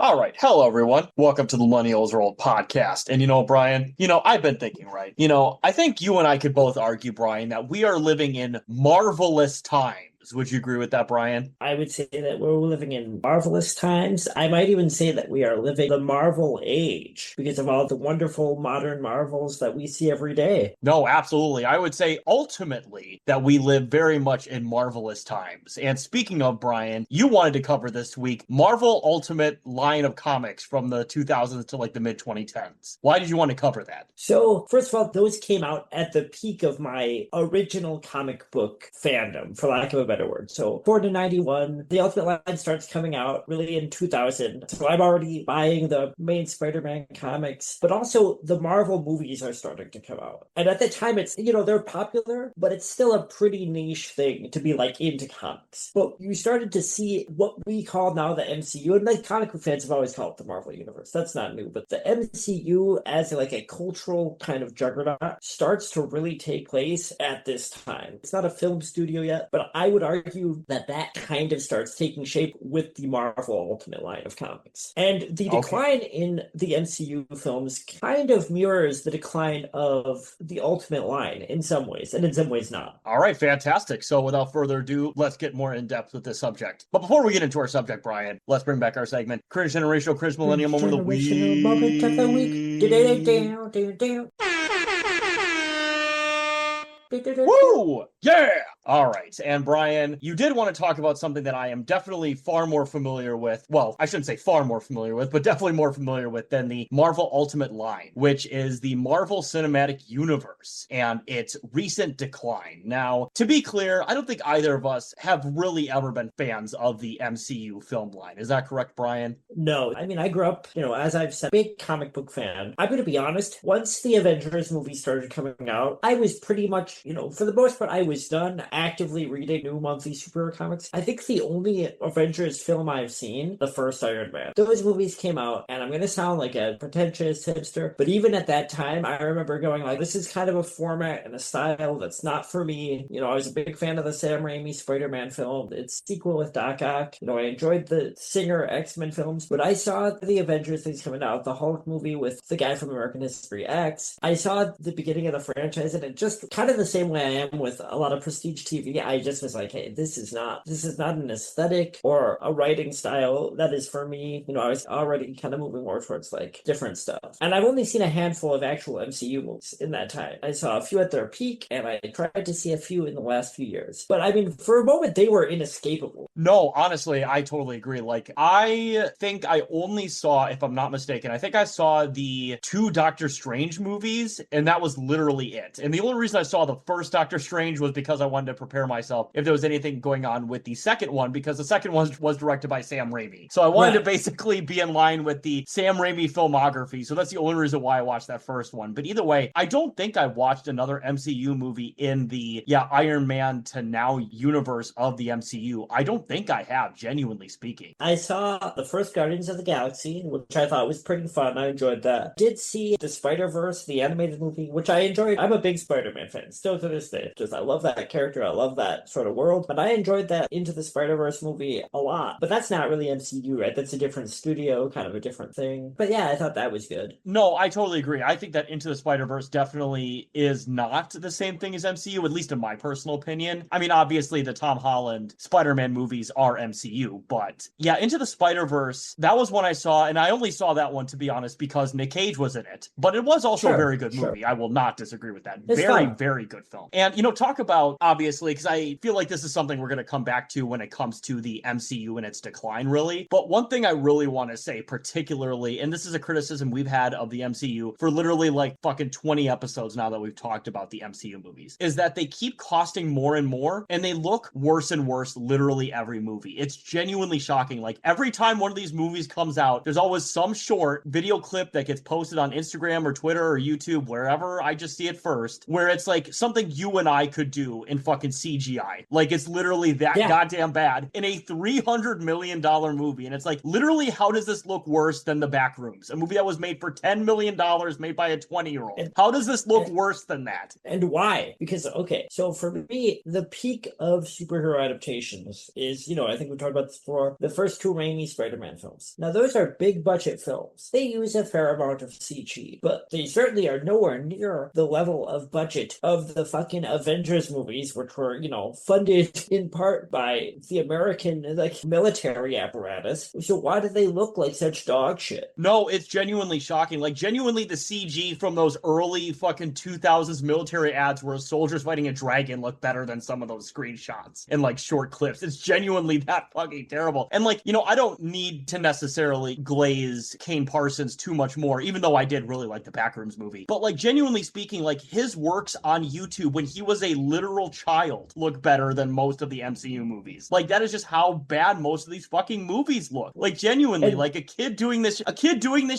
All right. Hello, everyone. Welcome to the Millennials World podcast. And Brian, I've been thinking, right? I think you and I could both argue, Brian, that we are living in marvelous times. Would you agree with that, Brian? I would say that we're living in marvelous times. I might even say that we are living the Marvel age because of all the wonderful modern marvels that we see every day. No, absolutely. I would say ultimately that we live very much in marvelous times. And speaking of Brian, you wanted to cover this week Marvel Ultimate line of comics from the 2000s to like the mid 2010s. Why did you want to cover that? So, first of all, those came out at the peak of my original comic book fandom, for lack of a better word. So, 4 to 91, the Ultimate line starts coming out really in 2000. So, I'm already buying the main Spider-Man comics, but also the Marvel movies are starting to come out. And at the time, they're popular, but it's still a pretty niche thing to be like into comics. But you started to see what we call now the MCU, and like comic book fans have always called it the Marvel Universe. That's not new, but the MCU as like a cultural kind of juggernaut starts to really take place at this time. It's not a film studio yet, but I would argue that that kind of starts taking shape with the Marvel Ultimate line of comics. And the Okay. decline in the MCU films kind of mirrors the decline of the Ultimate line in some ways, and in some ways not. All right, fantastic. So without further ado, let's get more in depth with this subject. But before we get into our subject, Brian, let's bring back our segment, Cringe Generational Cringe Millennium Moment of the Generational moment of the week. Week. Woo! Yeah! All right. And Brian, you did want to talk about something that I am definitely far more familiar with. Well, I shouldn't say far more familiar with, but definitely more familiar with than the Marvel Ultimate line, which is the Marvel Cinematic Universe and its recent decline. Now, to be clear, I don't think either of us have really ever been fans of the MCU film line. Is that correct, Brian? No, I mean, I grew up, as I've said, big comic book fan. I'm going to be honest, once the Avengers movie started coming out, I was pretty much, for the most part, I was done actively reading new monthly superhero comics. I think the only Avengers film I've seen, the first Iron Man, those movies came out, and I'm going to sound like a pretentious hipster, but even at that time, I remember going like, this is kind of a format and a style that's not for me. I was a big fan of the Sam Raimi Spider-Man film, its sequel with Doc Ock. I enjoyed the Singer X-Men films, but I saw the Avengers things coming out, the Hulk movie with the guy from American History X. I saw the beginning of the franchise, and it just kind of the same way I am with a lot of prestige TV. I just was like, hey, this is not an aesthetic or a writing style that is for me. I was already kind of moving more towards like different stuff. And I've only seen a handful of actual MCU movies in that time. I saw a few at their peak, and I tried to see a few in the last few years. But I mean, for a moment, they were inescapable. No, honestly, I totally agree. Like, I think I only saw, if I'm not mistaken, I think I saw the two Doctor Strange movies, and that was literally it. And the only reason I saw the first Doctor Strange was because I wanted to prepare myself if there was anything going on with the second one, because the second one was directed by Sam Raimi. So I wanted to Right. basically be in line with the Sam Raimi filmography. So that's the only reason why I watched that first one. But either way, I don't think I watched another MCU movie in the, Iron Man to now universe of the MCU. I don't think I have, genuinely speaking. I saw the first Guardians of the Galaxy, which I thought was pretty fun. I enjoyed that. Did see the Spider-Verse, the animated movie, which I enjoyed. I'm a big Spider-Man fan, still to this day. Just I love that character. I love that sort of world. But I enjoyed that Into the Spider-Verse movie a lot. But that's not really MCU, right? That's a different studio, kind of a different thing. But yeah, I thought that was good. No, I totally agree. I think that Into the Spider-Verse definitely is not the same thing as MCU, at least in my personal opinion. I mean, obviously the Tom Holland Spider-Man movies are MCU, but yeah, Into the Spider-Verse, that was one I saw, and I only saw that one, to be honest, because Nick Cage was in it. But it was also a very Sure, good sure. movie. I will not disagree with that. It's Very, fun. very good film. And, talk about, obviously, because I feel like this is something we're going to come back to when it comes to the MCU and its decline, really. But one thing I really want to say, particularly, and this is a criticism we've had of the MCU for literally like fucking 20 episodes now that we've talked about the MCU movies, is that they keep costing more and more, and they look worse and worse literally every movie. It's genuinely shocking. Like, every time one of these movies comes out, there's always some short video clip that gets posted on Instagram or Twitter or YouTube, wherever I just see it first, where it's like something you and I could do in fucking fucking CGI. Like, it's literally that goddamn bad in a $300 million movie. And it's like, literally, how does this look worse than The Backrooms? A movie that was made for $10 million, made by a 20-year-old. How does this look worse than that? And why? Because, okay, so for me, the peak of superhero adaptations is, I think we talked about this before, the first two Raimi Spider-Man films. Now, those are big budget films. They use a fair amount of CG, but they certainly are nowhere near the level of budget of the fucking Avengers movies, which were, funded in part by the American, military apparatus. So why do they look like such dog shit? No, it's genuinely shocking. Like, genuinely, the CG from those early fucking 2000s military ads where soldiers fighting a dragon look better than some of those screenshots and, short clips. It's genuinely that fucking terrible. And, I don't need to necessarily glaze Kane Parsons too much more, even though I did really like the Backrooms movie. But, genuinely speaking, his works on YouTube when he was a literal child look better than most of the MCU movies. That is just how bad most of these fucking movies look. Genuinely, a kid doing this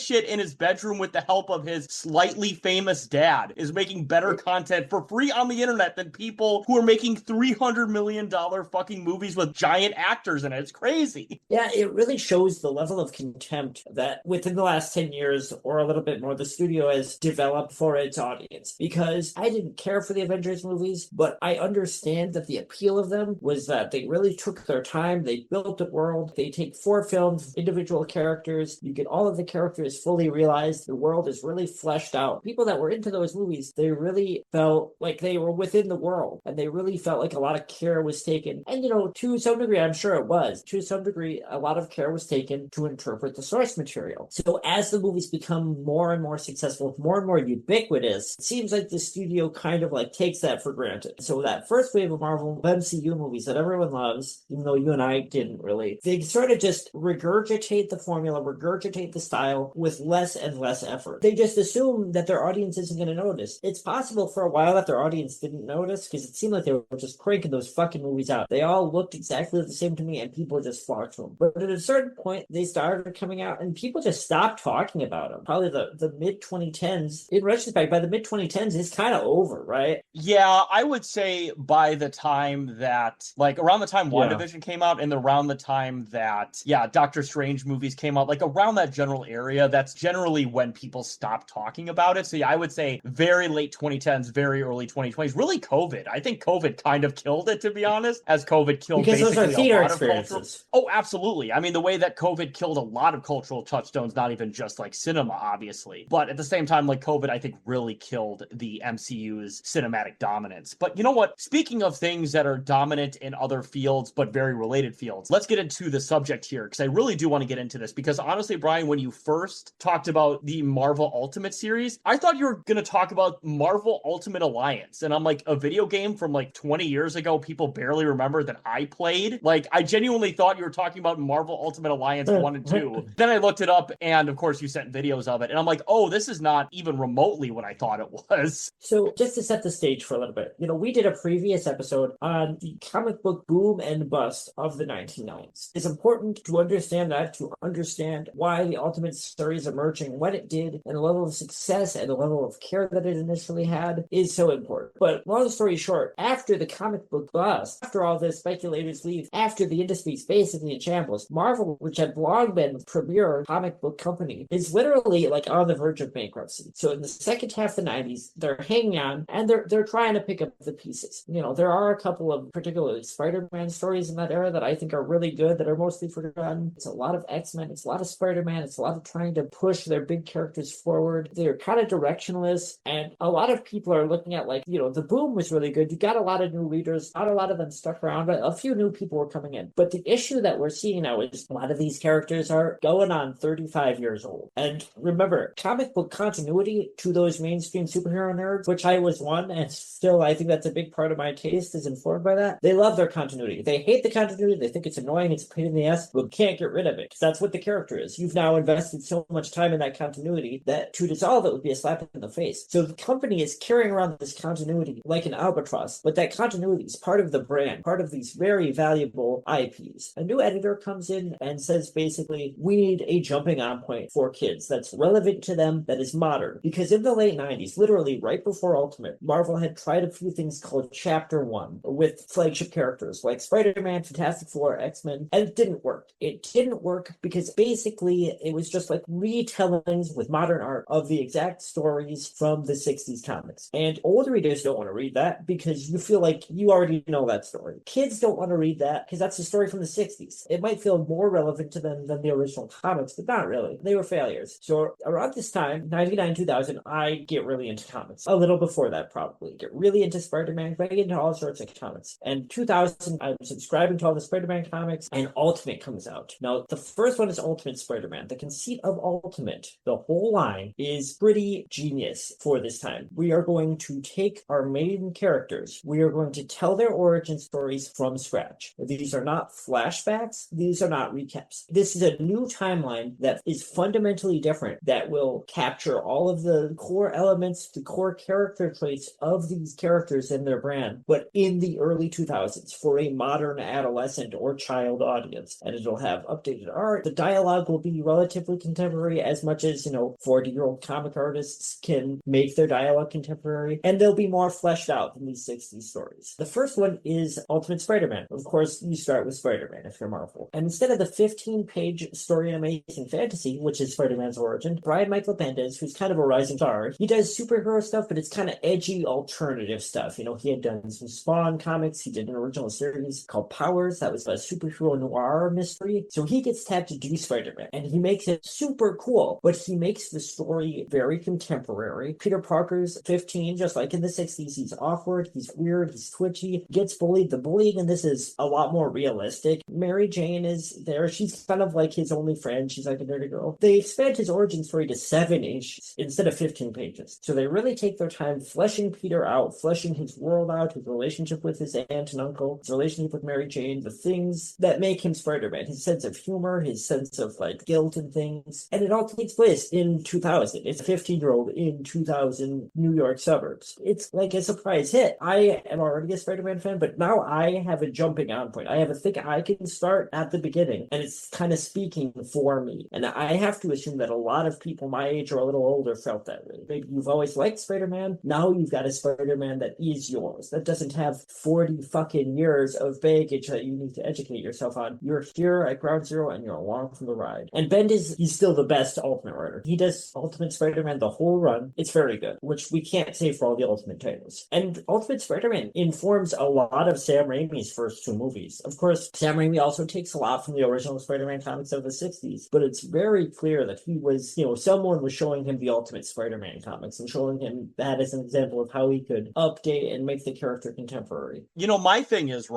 shit in his bedroom with the help of his slightly famous dad is making better content for free on the internet than people who are making $300 million fucking movies with giant actors in it. It's crazy. Yeah, it really shows the level of contempt that within the last 10 years or a little bit more, the studio has developed for its audience. Because I didn't care for the Avengers movies, but I understand that the appeal of them was that they really took their time. They built a world. They take 4 films, individual characters. You get all of the characters fully realized. The world is really fleshed out. People that were into those movies, they really felt like they were within the world. And they really felt like a lot of care was taken. And, to some degree, I'm sure it was. To some degree, a lot of care was taken to interpret the source material. So as the movies become more and more successful, more and more ubiquitous, it seems like the studio kind of takes that for granted. So that first wave of Marvel MCU movies that everyone loves, even though you and I didn't really, they sort of just regurgitate the formula, regurgitate the style with less and less effort. They just assume that their audience isn't going to notice. It's possible for a while that their audience didn't notice because it seemed like they were just cranking those fucking movies out. They all looked exactly the same to me and people just flocked to them. But at a certain point, they started coming out and people just stopped talking about them. Probably the mid-2010s. In retrospect, by the mid-2010s, it's kind of over, right? Yeah, I would say by the time that, around the time WandaVision came out and around the time that, Doctor Strange movies came out, around that general area, that's generally when people stopped talking about it. So I would say very late 2010s, very early 2020s, really COVID. I think COVID kind of killed it, to be honest, as COVID killed because basically those are theater a lot experiences. Of cultural... Oh, absolutely. I mean, the way that COVID killed a lot of cultural touchstones, not even just cinema, obviously. But at the same time, COVID, I think really killed the MCU's cinematic dominance. But you know what? Speaking of things that are dominant in other fields, but very related fields, let's get into the subject here, because I really do want to get into this. Because honestly, Brian, when you first talked about the Marvel Ultimate series, I thought you were going to talk about Marvel Ultimate Alliance. And I'm a video game from 20 years ago, people barely remember that I played. I genuinely thought you were talking about Marvel Ultimate Alliance 1 and 2. Then I looked it up, and of course you sent videos of it. And I'm like, oh, this is not even remotely what I thought it was. So just to set the stage for a little bit, we did a previous episode on the comic book boom and bust of the 1990s. It's important to understand that, to understand why the Ultimate series emerging, what it did, and the level of success and the level of care that it initially had is so important. But long story short, after the comic book bust, after all the speculators leave, after the industry's basically in shambles, Marvel, which had long been the premier comic book company, is literally on the verge of bankruptcy. So in the second half of the 90s, they're hanging on and they're trying to pick up the pieces. There are a couple of particularly Spider-Man stories in that era that I think are really good, that are mostly forgotten. It's a lot of X-Men, it's a lot of Spider-Man, it's a lot of trying to push their big characters forward. They're kind of directionless, and a lot of people are looking at the boom was really good. You got a lot of new readers, not a lot of them stuck around, but a few new people were coming in. But the issue that we're seeing now is a lot of these characters are going on 35 years old. And remember, comic book continuity to those mainstream superhero nerds, which I was one, and still I think that's a big part of my taste is informed by that. They love their continuity. They hate the continuity. They think it's annoying. It's a pain in the ass, but can't get rid of it because that's what the character is. You've now invested so much time in that continuity that to dissolve it would be a slap in the face. So the company is carrying around this continuity like an albatross, but that continuity is part of the brand, part of these very valuable IPs. A new editor comes in and says basically, we need a jumping on point for kids that's relevant to them, that is modern. Because in the late 90s, literally right before Ultimate, Marvel had tried a few things called chapter 1 with flagship characters like Spider-Man, Fantastic Four, X-Men, and it didn't work. It didn't work because basically it was just like retellings with modern art of the exact stories from the 60s comics. And older readers don't want to read that because you feel like you already know that story. Kids don't want to read that because that's a story from the 60s. It might feel more relevant to them than the original comics, but not really. They were failures. So around this time, 99, 2000, I get really into comics. A little before that, probably. Get really into Spider-Man, get into all sorts of comics. And 2000, I'm subscribing to all the Spider-Man comics, and Ultimate comes out. Now, the first one is Ultimate Spider-Man. The conceit of Ultimate, the whole line, is pretty genius for this time. We are going to take our main characters. We are going to tell their origin stories from scratch. These are not flashbacks. These are not recaps. This is a new timeline that is fundamentally different, that will capture all of the core elements, the core character traits of these characters and their brand, but in the early 2000s for a modern adolescent or child audience. And it'll have updated art. The dialogue will be relatively contemporary as much as, 40-year-old comic artists can make their dialogue contemporary. And they'll be more fleshed out than these 60s stories. The first one is Ultimate Spider-Man. Of course, you start with Spider-Man if you're Marvel. And instead of the 15-page story in Amazing Fantasy, which is Spider-Man's origin, Brian Michael Bendis, who's kind of a rising star, he does superhero stuff, but it's kind of edgy alternative stuff. He had done some Spawn comics. He did an original series called Powers. That was a superhero noir mystery. So he gets tapped to do Spider-Man, and he makes it super cool, but he makes the story very contemporary. Peter Parker's 15, just like in the 60s. He's awkward, he's weird, he's twitchy, gets bullied. The bullying in this is a lot more realistic. Mary Jane is there. She's kind of like his only friend. She's like a dirty girl. They expand his origin story to 7 issues instead of 15 pages. So they really take their time fleshing Peter out, fleshing his world out, his relationship with his aunt and uncle, his relationship with Mary Jane, the things that make him Spider-Man, his sense of humor, his sense of guilt and things. And it all takes place in 2000. It's a 15-year-old in 2000 New York suburbs. It's like a surprise hit. I am already a Spider-Man fan, but now I have a jumping on point. I have a thing I can start at the beginning, and it's kind of speaking for me. And I have to assume that a lot of people my age or a little older felt that way. Maybe you've always liked Spider-Man. Now you've got a Spider-Man that is yours. That doesn't have 40 fucking years of baggage that you need to educate yourself on. You're here at ground zero and you're along for the ride. And he's still the best Ultimate writer. He does Ultimate Spider-Man the whole run. It's very good, which we can't say for all the Ultimate titles. And Ultimate Spider-Man informs a lot of Sam Raimi's first 2 movies. Of course, Sam Raimi also takes a lot from the original Spider-Man comics of the 60s, but it's very clear that he was, someone was showing him the Ultimate Spider-Man comics and showing him that as an example of how he could update and make the character contemporary. My thing is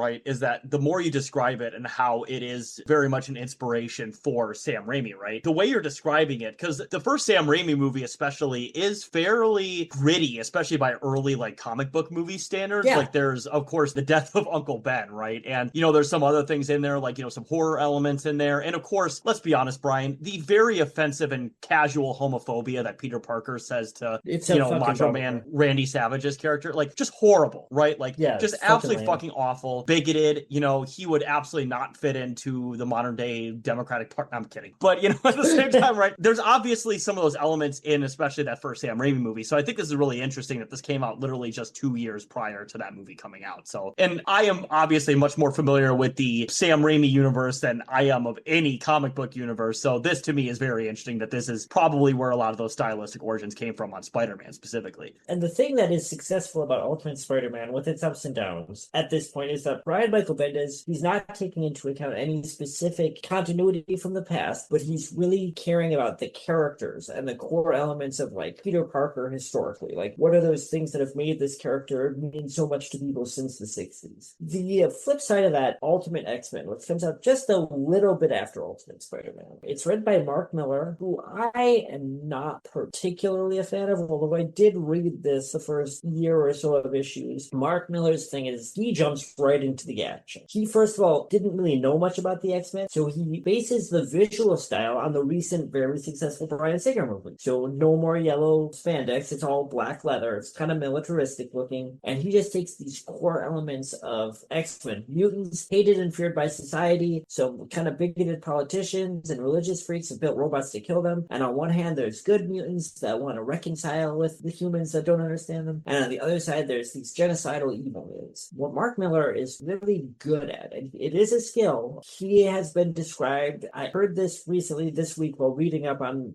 that the more you describe it and how it is very much an inspiration for Sam Raimi, right? The way you're describing it, because the first Sam Raimi movie especially is fairly gritty, especially by early comic book movie standards. Yeah. There's of course the death of Uncle Ben, right? And there's some other things in there, some horror elements in there. And of course, let's be honest, Brian, the very offensive and casual homophobia that Peter Parker says to Macho Man Randy Savage's character, just horrible, right? Just absolutely fucking awful, bigoted. He would absolutely not fit into the modern day Democratic Party. I'm kidding, but at the same time, right? There's obviously some of those elements in, especially that first Sam Raimi movie. So I think this is really interesting that this came out literally just 2 years prior to that movie coming out. So, and I am obviously much more familiar with the Sam Raimi universe than I am of any comic book universe. So this to me is very interesting that this is probably where a lot of those stylistic origins came from on Spider-Man specifically. And the thing that is successful about Ultimate Spider-Man with its ups and downs at this point is that Brian Michael Bendis, he's not taking into account any specific continuity from the past, but he's really caring about the characters and the core elements of Peter Parker historically. What are those things that have made this character mean so much to people since the 60s? The flip side of that, Ultimate X-Men, which comes out just a little bit after Ultimate Spider-Man. It's read by Mark Miller, who I am not particularly a fan of, although I did read this the first year or so of issues. Mark Miller's thing is he jumps right into the action. He, first of all, didn't really know much about the X-Men, so he bases the visual style on the recent, very successful Bryan Singer movie. So no more yellow spandex, it's all black leather, it's kind of militaristic looking, and he just takes these core elements of X-Men. Mutants hated and feared by society, so kind of bigoted politicians and religious freaks have built robots to kill them, and on one hand there's good mutants that want to reconcile with the humans that don't understand them, and on the other side there's these genocidal genocidal evil is. What Mark Millar is really good at, and it is a skill, he has been described, I heard this recently this week while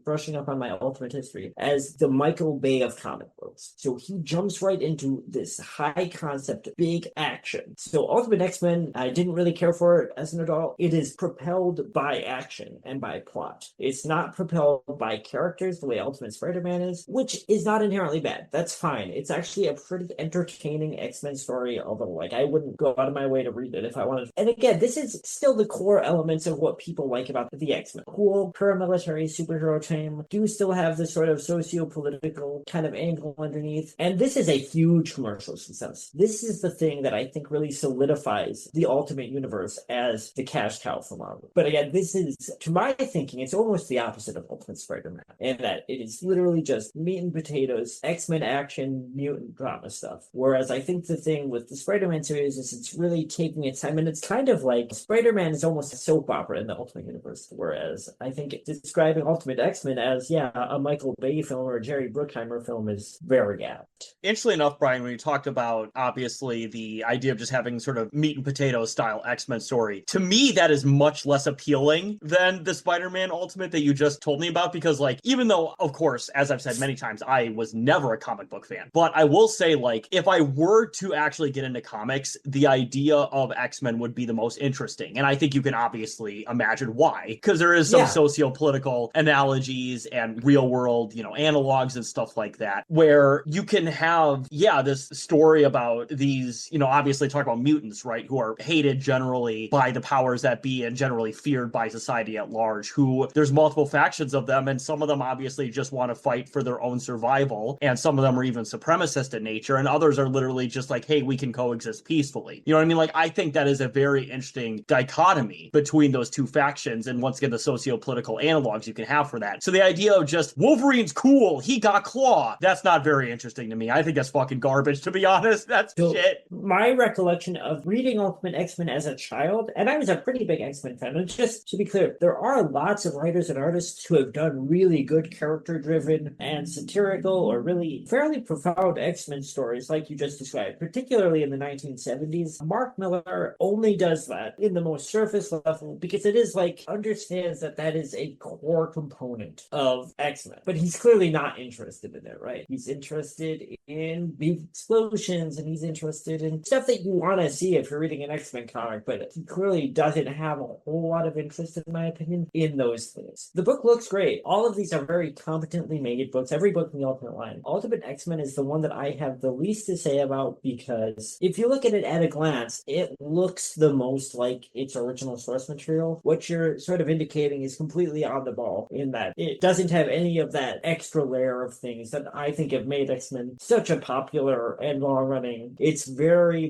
brushing up on my Ultimate history, as the Michael Bay of comic books. So he jumps right into this high concept, big action. So Ultimate X-Men, I didn't really care for it as an adult. It is propelled by action and by plot. It's not propelled by characters the way Ultimate Spider-Man is, which is not inherently bad. That's fine. It's actually a pretty entertaining X-Men story, although like I wouldn't go out of my way to read it if I wanted. And again, this is still the core elements of what people like about the X-Men. Cool paramilitary superhero team, do still have this sort of socio-political kind of angle underneath. And this is a huge commercial success. This is the thing that I think really solidifies the Ultimate Universe as the cash cow for Marvel. But again, this is, to my thinking, it's almost the opposite of Ultimate Spider-Man, in that it is literally just meat and potatoes, X-Men action, mutant drama stuff. Whereas I think the thing with the Spider-Man series is it's really taking its time, and it's kind of like Spider-Man is almost a soap opera in the Ultimate Universe, whereas I think describing Ultimate X-Men as, yeah, a Michael Bay film or a Jerry Bruckheimer film is very apt. Interestingly enough, Brian, when you talked about, obviously, the idea of just having sort of meat and potatoes style X-Men story, to me, that is much less appealing than the Spider-Man Ultimate that you just told me about, because, like, even though, of course, as I've said many times, I was never a comic book fan, but I will say, like, if I were to actually get into comics, the idea of X-Men would be the most interesting. And I think you can obviously imagine why, because there is some socio-political analogies and real world, analogs and stuff like that, where you can have, this story about these, obviously talk about mutants, right, who are hated generally by the powers that be and generally feared by society at large, who there's multiple factions of them, and some of them obviously just want to fight for their own survival, and some of them are even supremacist in nature, and others are literally just like, hey, we can coexist peacefully. You know what I mean? Like, I think that is a very interesting dichotomy between those two factions, and once again, the socio-political analogs you can have for that. So the idea of just, Wolverine's cool, he got Claw, that's not very interesting to me. I think that's fucking garbage, to be honest. That's shit. My recollection of reading Ultimate X-Men as a child, and I was a pretty big X-Men fan, and just to be clear, there are lots of writers and artists who have done really good character-driven and satirical or really fairly profound X-Men stories like you just described, particularly in the 1970s. Mark Millar only does that in the most surface level because it is like, understands that is a core component of X-Men, but he's clearly not interested in it, right? He's interested in big explosions, and he's interested in stuff that you want to see if you're reading an X-Men comic, but he clearly doesn't have a whole lot of interest, in my opinion, in those things. The book looks great. All of these are very competently made books, every book in the Ultimate line. Ultimate X-Men is the one that I have the least to say about, because if you look at it at a glance, it looks the most like its original source material. What you're sort of indicating is completely on the ball, in that it doesn't have any of that extra layer of things that I think have made X-Men such a popular and long-running. It's very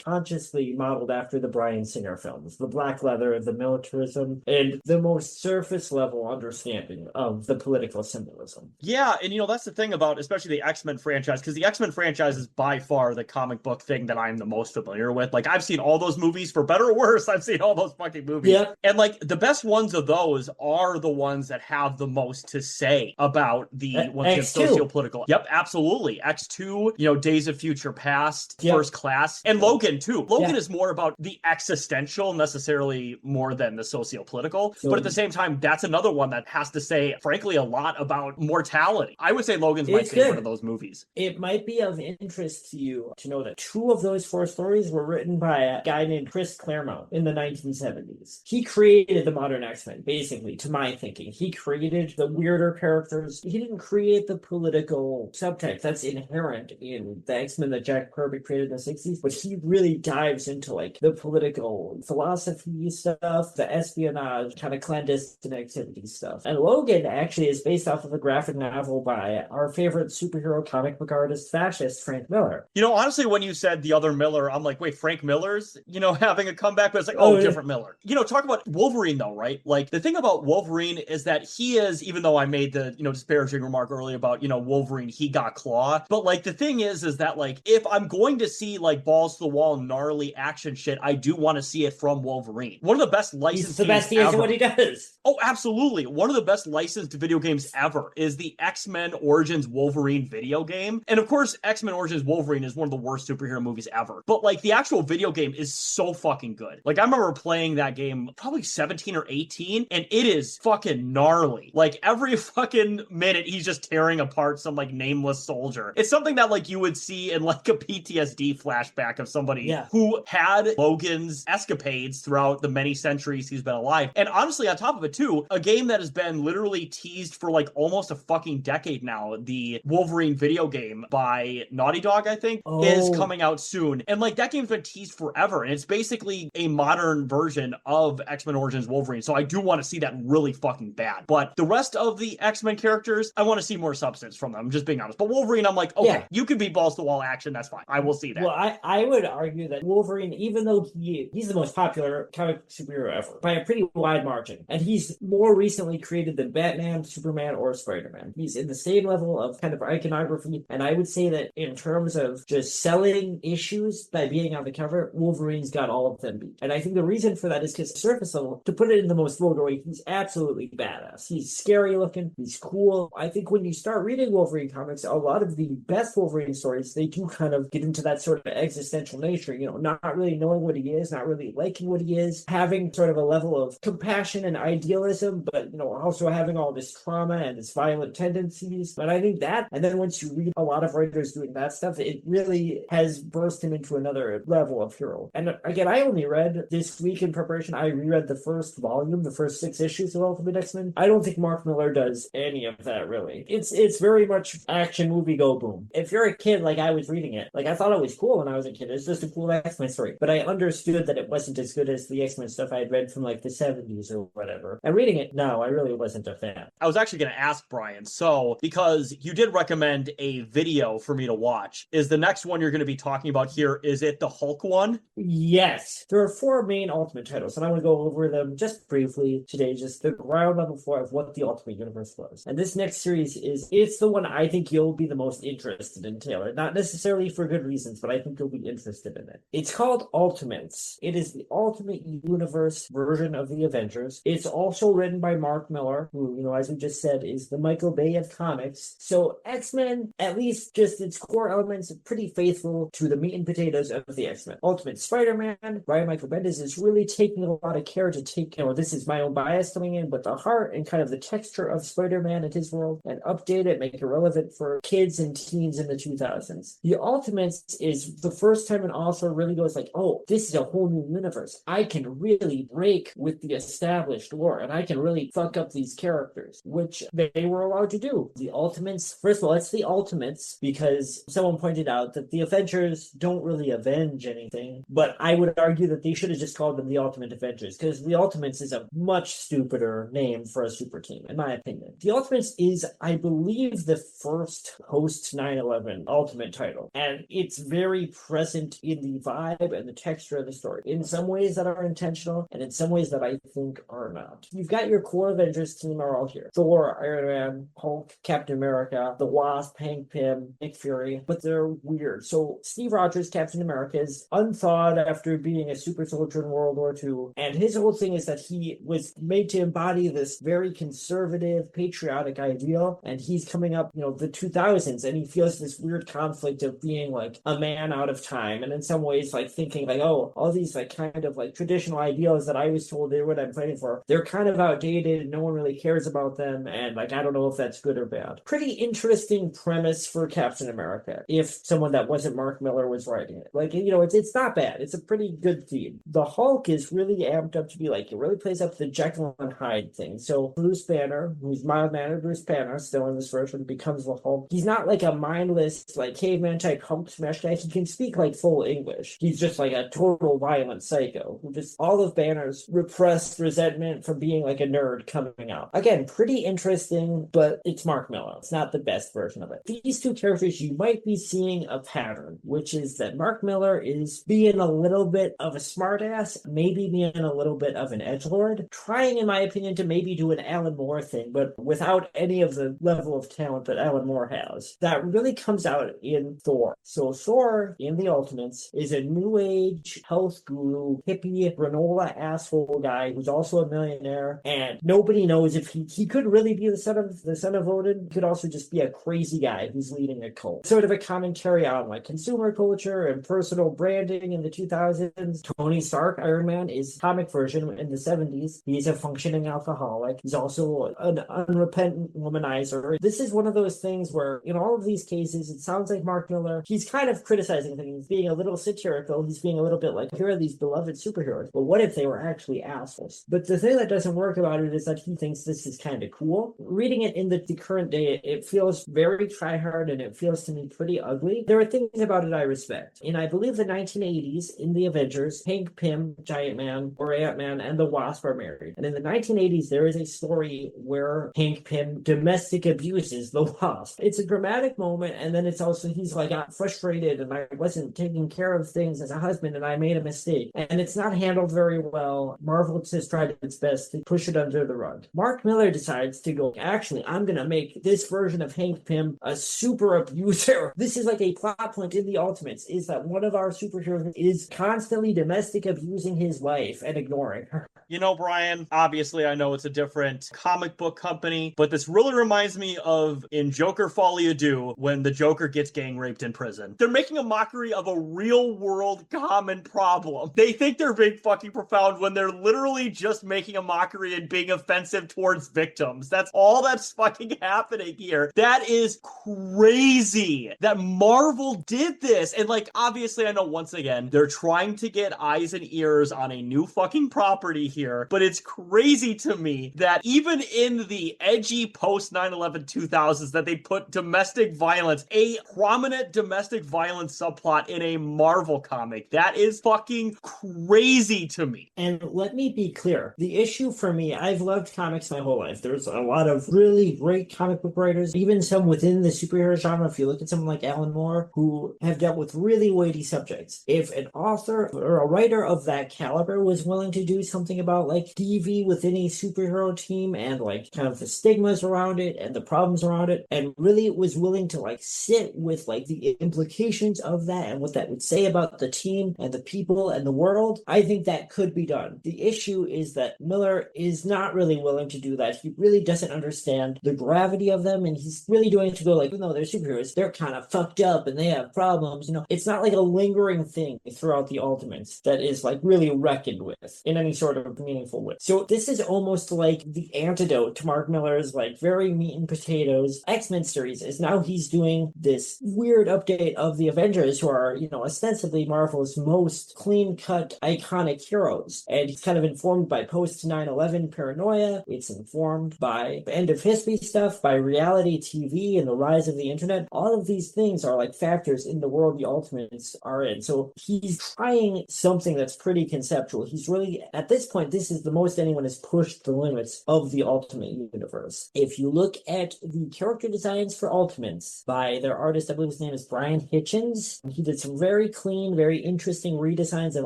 consciously modeled after the Bryan Singer films, the black leather, the militarism, and the most surface level understanding of the political symbolism. Yeah, and that's the thing about especially the X-Men franchise, because the X-Men franchise is by far the comic book thing that I'm the most familiar with. Like, I've seen all those movies, for better or worse, I've seen all those fucking movies. Yeah. And like, the best ones of those are the ones that have the most to say about the socio-political. Yep, absolutely. X2, Days of Future Past, First Class, and Logan too. Logan is more about the existential necessarily more than the socio-political. But at the same time, that's another one that has to say, frankly, a lot about mortality. I would say Logan's my favorite of those movies. It might be of interest to you to know that 2 of those 4 stories were written by a guy named Chris Claremont in the 1970s. He created the modern X-Men, basically, to my thinking. He created the weirder characters. He didn't create the political subtext that's inherent in the X-Men that Jack Kirby created in the 60s, but he really dives into like the political philosophy stuff, the espionage, kind of clandestine activity stuff. And Logan actually is based off of a graphic novel by our favorite superhero comic book artist, fascist Frank Miller. Honestly, when you said the other Miller, I'm like, wait, Frank Miller's, having a comeback, but it's like, different Miller. Talk about Wolverine though, right? Like, the thing about Wolverine is that he is, even though I made the, disparaging remark earlier about, Wolverine, he got Claw, but like, the thing is that like, if I'm going to see like balls to the wall, gnarly action shit, I do want to see it from Wolverine. One of the best licensed He's the best he is at what he does. Oh, absolutely. One of the best licensed video games ever is the X-Men Origins Wolverine video game. And of course, X-Men Origins Wolverine Wolverine is one of the worst superhero movies ever. But like the actual video game is so fucking good. Like I remember playing that game probably 17 or 18, and it is fucking gnarly. Like every fucking minute he's just tearing apart some like nameless soldier. It's something that like you would see in like a PTSD flashback of somebody who had Logan's escapades throughout the many centuries he's been alive. And honestly, on top of it too, a game that has been literally teased for like almost a fucking decade now, the Wolverine video game by Naughty Dog, I think, is coming out soon. And like that game's been teased forever. And it's basically a modern version of X-Men Origins Wolverine. So I do want to see that really fucking bad. But the rest of the X-Men characters, I want to see more substance from them. I'm just being honest. But Wolverine, I'm like, okay, you could be balls to wall action. That's fine. I will see that. Well, I would argue that Wolverine, even though he's the most popular comic superhero ever by a pretty wide margin, and he's more recently created than Batman, Superman, or Spider-Man. He's in the same level of kind of iconography, and I would say that in terms of just selling issues by being on the cover, Wolverine's got all of them beat. And I think the reason for that is because surface level, to put it in the most vulgar way, he's absolutely badass. He's scary looking, he's cool. I think when you start reading Wolverine comics, a lot of the best Wolverine stories, they do kind of get into that sort of existential nature, you know, not really knowing what he is, not really liking what he is, having sort of a level of compassion and idealism, but, you know, also having all this trauma and his violent tendencies. But I think that, and then once you read a lot of writers doing that stuff, it really has burst him into another level of hero. And again, I only read this week in preparation, I reread the first volume, the first 6 issues of Ultimate X-Men. I don't think Mark Millar does any of that, really. It's very much action movie go boom. If you're a kid, like I was reading it, like I thought it was cool when I was a kid. It's just a cool X-Men story. But I understood that it wasn't as good as the X-Men stuff I had read from like the 70s or whatever. And reading it, no, I really wasn't a fan. I was actually going to ask Brian, so because you did recommend a video for me to watch, is the next one you're going to be talking about here, is it the Hulk one? Yes. There are 4 main Ultimate titles, and I'm going to go over them just briefly today, just the ground level floor of what the Ultimate Universe was. And this next series it's the one I think you'll be the most interested in, Taylor. Not necessarily for good reasons, but I think you'll be interested in it. It's called Ultimates. It is the Ultimate Universe version of the Avengers. It's also written by Mark Millar, who, you know, as we just said, is the Michael Bay of comics. So X-Men, at least just its core elements, are pretty faithful to the meat and potatoes of the X-Men. Ultimate Spider-Man, Brian Michael Bendis is really taking a lot of care to take, you know, this is my own bias coming in, but the heart and kind of the texture of Spider-Man and his world, and update it, make it relevant for kids and teens in the 2000s. The Ultimates is the first time an author really goes like, oh, this is a whole new universe. I can really break with the established lore, and I can really fuck up these characters, which they were allowed to do. The Ultimates, first of all, it's the Ultimates because someone pointed out that the Avengers don't really avenge anything, but I would argue that they should have just called them the Ultimate Avengers, because the Ultimates is a much stupider name for a super team, in my opinion. The Ultimates is, I believe, the first post 9/11 Ultimate title, and it's very present in the vibe and the texture of the story, in some ways that are intentional, and in some ways that I think are not. You've got your core Avengers team are all here. Thor, Iron Man, Hulk, Captain America, the Wasp, Hank Pym, Nick Fury, but they're weird. So Steve Rogers, Captain America, is unthawed after being a super soldier in World War II, and his whole thing is that he was made to embody this very conservative, patriotic ideal, and he's coming up, you know, the 2000s, and he feels this weird conflict of being like a man out of time, and in some ways like thinking like, oh, all these like kind of like traditional ideals that I was told they're what I'm fighting for, they're kind of outdated and no one really cares about them, and like I don't know if that's good or bad. Pretty interesting premise for Captain America if someone that wasn't Mark Millar was writing it. Like, you know, it's not bad. It's a pretty good theme. The Hulk is really amped up to be like, it really plays up the Jekyll and Hyde thing. So Bruce Banner, who's mild-mannered Bruce Banner, still in this version, becomes the Hulk. He's not like a mindless, like caveman type Hulk smash guy. He can speak like full English. He's just like a total violent psycho who just all of Banner's repressed resentment from being like a nerd coming out. Again, pretty interesting, but it's Mark Millar. It's not the best version of it. These 2 characters, you might be seeing a pattern, which is that Mark Millar is being a little bit of a smartass, maybe being a little bit of an edgelord, trying, in my opinion, to maybe do an Alan Moore thing, but without any of the level of talent that Alan Moore has. That really comes out in Thor. So Thor, in the Ultimates, is a new age health guru, hippie, granola asshole guy who's also a millionaire, and nobody knows if he could really be the son of Odin. He could also just be a crazy guy who's leading a cult. Sort of a commentary commentary on like consumer culture and personal branding in the 2000s. Tony Stark, Iron Man, is comic version in the 70s. He's a functioning alcoholic. He's also an unrepentant womanizer. This is one of those things where in all of these cases, it sounds like Mark Miller, he's kind of criticizing things, being a little satirical. He's being a little bit like, here are these beloved superheroes, but what if they were actually assholes? But the thing that doesn't work about it is that he thinks this is kind of cool. Reading it in the current day, it feels very try-hard and it feels to me pretty ugly. There are things about it I respect. In, I believe, the 1980s, in the Avengers, Hank Pym, Giant Man, or Ant-Man, and the Wasp are married. And in the 1980s, there is a story where Hank Pym domestic abuses the Wasp. It's a dramatic moment, and then it's also, he's like, I'm frustrated and I wasn't taking care of things as a husband and I made a mistake. And it's not handled very well. Marvel just tried its best to push it under the rug. Mark Miller decides to go, actually, I'm going to make this version of Hank Pym a super abuser. This is like a plot point in the Ultimates, is that one of our superheroes is constantly domestic abusing his wife and ignoring her. You know, Brian, obviously I know it's a different comic book company, but this really reminds me of in Joker Folie à Deux when the Joker gets gang raped in prison. They're making a mockery of a real world common problem. They think they're big fucking profound when they're literally just making a mockery and being offensive towards victims. That's all that's fucking happening here. That is crazy that Marvel did this. And like, obviously I know once again, they're trying to get eyes and ears on a new fucking property here, but it's crazy to me that even in the edgy post 9/11 2000s that they put domestic violence, a prominent domestic violence subplot in a Marvel comic. That is fucking crazy to me. And let me be clear, the issue for me, I've loved comics my whole life. There's a lot of really great comic book writers, even some within the superhero genre. If you look at someone like Alan Moore, who have dealt with really weighty subjects. If an author or a writer of that caliber was willing to do something about like DV within a superhero team and like kind of the stigmas around it and the problems around it, and really was willing to like sit with like the implications of that and what that would say about the team and the people and the world, I think that could be done. The issue is that Miller is not really willing to do that. He really doesn't understand the gravity of them, and he's really doing it to go like, even though they're superheroes, they're kind of fucked up and they have problems. You know, it's not like a lingering thing throughout the Ultimates that is like really reckoned with in any sort of meaningful way. So this is almost like the antidote to Mark Miller's like very meat and potatoes X-Men series, is now he's doing this weird update of the Avengers, who are, you know, ostensibly Marvel's most clean-cut iconic heroes. And he's kind of informed by post 9/11 paranoia. It's informed by end of history stuff, by reality TV and the rise of the internet. All of these things are like factors in the world the Ultimates are in. So he's trying something that's pretty conceptual. He's really, at this point, this is the most anyone has pushed the limits of the Ultimate Universe. If you look at the character designs for Ultimates by their artist, I believe his name is Brian Hitchens, he did some very clean, very interesting redesigns of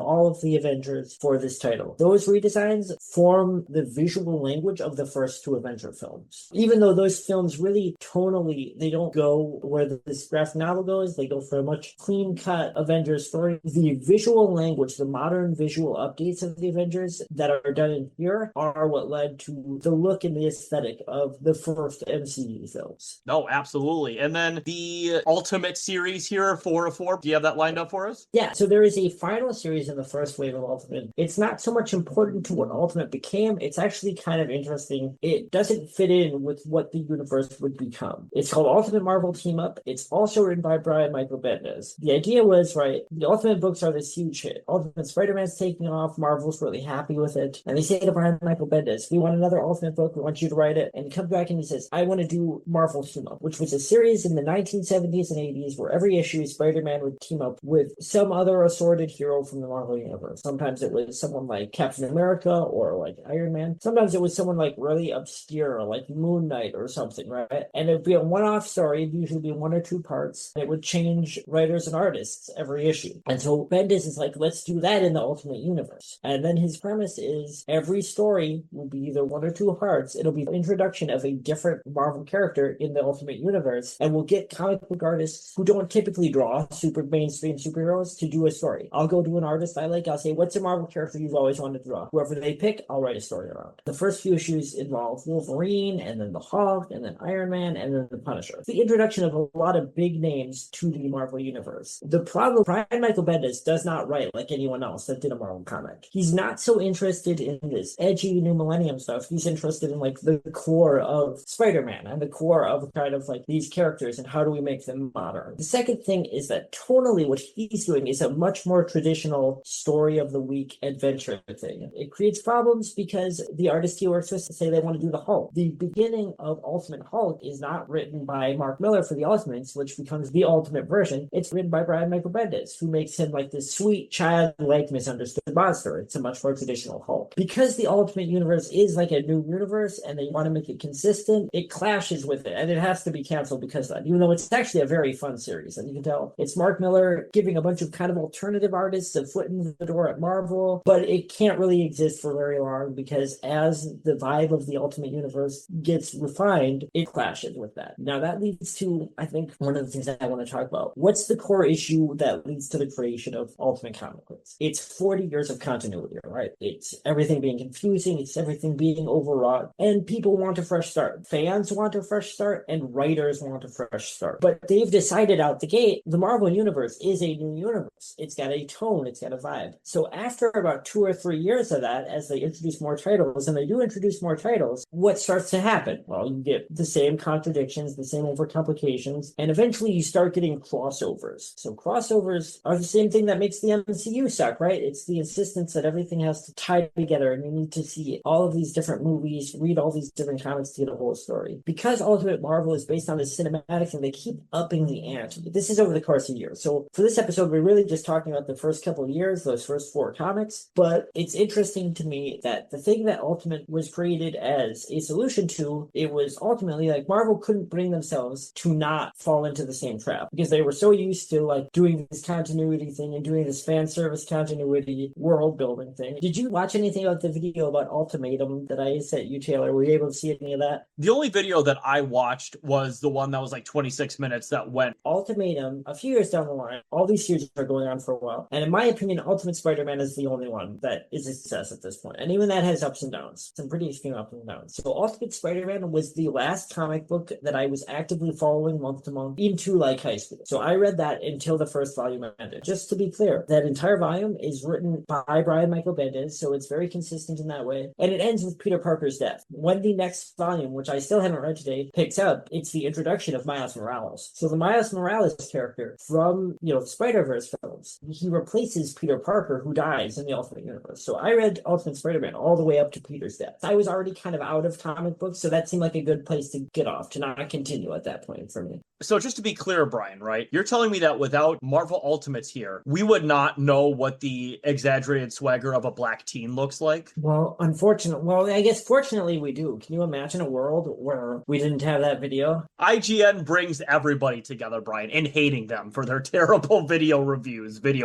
all of the Avengers for this title. Those redesigns form the visual language of the first two Avenger films. Even though those films really tonally, they don't go where this graphic novel goes, they go for a much clean-cut Avengers story. The visual language, the modern visual updates of the Avengers that are done in here are what led to the look and the aesthetic of the first MCU films. No, absolutely. And then the Ultimate series here, 4 of 4. Do you have that lined up for us? Yeah, so there is a final series in the first wave of Ultimate. It's not so much important to what Ultimate became, it's actually kind of interesting. It doesn't fit in with what the universe would become. It's called Ultimate Marvel Team Up. It's also written by Brian Michael Bendis. The idea was, right, the Ultimate books are this huge hit. Ultimate Spider-Man's taking off, Marvel's really happy with it, and they say to Brian Michael Bendis, we want another Ultimate book, we want you to write it. And he comes back and he says, I want to do Marvel Team Up, which was a series in the 1970s and 80s where every issue Spider-Man would team up with some other assorted hero from the Marvel Universe. Sometimes it was someone like Captain America or like Iron Man. Sometimes it was someone like really obscure, like Moon Knight or something, right? And it would be a one-off story, it'd usually be 1 or 2 parts, and it would change writers and artists every issue. And so Bendis is like, let's do that in the Ultimate Universe. And then his premise is every story will be either 1 or 2 parts. It'll be the introduction of a different Marvel character in the Ultimate Universe, and we'll get comic book artists who don't typically draw super mainstream superheroes to do a story. I'll go to an artist I like, I'll say, what's a Marvel character you've always wanted to draw? Whoever they pick, I'll write a story around. The first few issues involve Wolverine, and then the Hulk, and then Iron Man, and then the Punisher. The introduction of a lot of big names names to the Marvel Universe. The problem, Brian Michael Bendis does not write like anyone else that did a Marvel comic. He's not so interested in this edgy new Millennium stuff. He's interested in like the core of Spider-Man and the core of kind of like these characters and how do we make them modern. The second thing is that tonally what he's doing is a much more traditional story of the week adventure thing. It creates problems because the artist he works with say they want to do the Hulk. The beginning of Ultimate Hulk is not written by Mark Miller for the Ultimates, which becomes the Ultimate version. It's written by Brian Michael Bendis, who makes him like this sweet, childlike, misunderstood monster. It's a much more traditional Hulk. Because the Ultimate Universe is like a new universe and they want to make it consistent, it clashes with it, and it has to be canceled because of that, even though it's actually a very fun series. And you can tell it's Mark Miller giving a bunch of kind of alternative artists a foot in the door at Marvel, but it can't really exist for very long because as the vibe of the Ultimate Universe gets refined, it clashes with that. Now that leads to, I think, one of the things that I want to talk about. What's the core issue that leads to the creation of Ultimate Comic Books? It's 40 years of continuity, right? It's everything being confusing, it's everything being overwrought, and people want a fresh start. Fans want a fresh start, and writers want a fresh start. But they've decided out the gate, the Marvel Universe is a new universe. It's got a tone, it's got a vibe. So after about 2 or 3 years of that, as they introduce more titles, and they do introduce more titles, what starts to happen? Well, you get the same contradictions, the same overcomplications, and eventually you start getting crossovers. So crossovers are the same thing that makes the MCU suck, right? It's the insistence that everything has to tie together, and you need to see all of these different movies, read all these different comics to get a whole story. Because Ultimate Marvel is based on this cinematic thing, they keep upping the ante. This is over the course of years. So for this episode, we're really just talking about the first couple of years, those first 4 comics. But it's interesting to me that the thing that Ultimate was created as a solution to, it was ultimately like Marvel couldn't bring themselves to not fall into the same trap because they were so used to like doing this continuity thing and doing this fan service continuity world building thing. Did you watch anything about the video about Ultimatum that I sent you, Taylor? Were you able to see any of that? The only video that I watched was the one that was like 26 minutes that went. Ultimatum, a few years down the line, all these series are going on for a while. And in my opinion, Ultimate Spider-Man is the only one that is a success at this point. And even that has ups and downs, some pretty extreme ups and downs. So Ultimate Spider-Man was the last comic book that I was actively following month to month into like high school. So I read that until the first volume ended. Just to be clear, that entire volume is written by Brian Michael Bendis, so it's very consistent in that way. And it ends with Peter Parker's death. When the next volume, which I still haven't read today, picks up, it's the introduction of Miles Morales. So the Miles Morales character from, the Spider-Verse films, he replaces Peter Parker, who dies in the Ultimate Universe. So I read Ultimate Spider-Man all the way up to Peter's death. I was already kind of out of comic books, so that seemed like a good place to get off, to not continue at that point for me. So just to be clear, Brian, right? You're telling me that without Marvel Ultimates here, we would not know what the exaggerated swagger of a black teen looks like? Well, I guess fortunately we do. Can you imagine a world where we didn't have that video? IGN brings everybody together, Brian, in hating them for their terrible video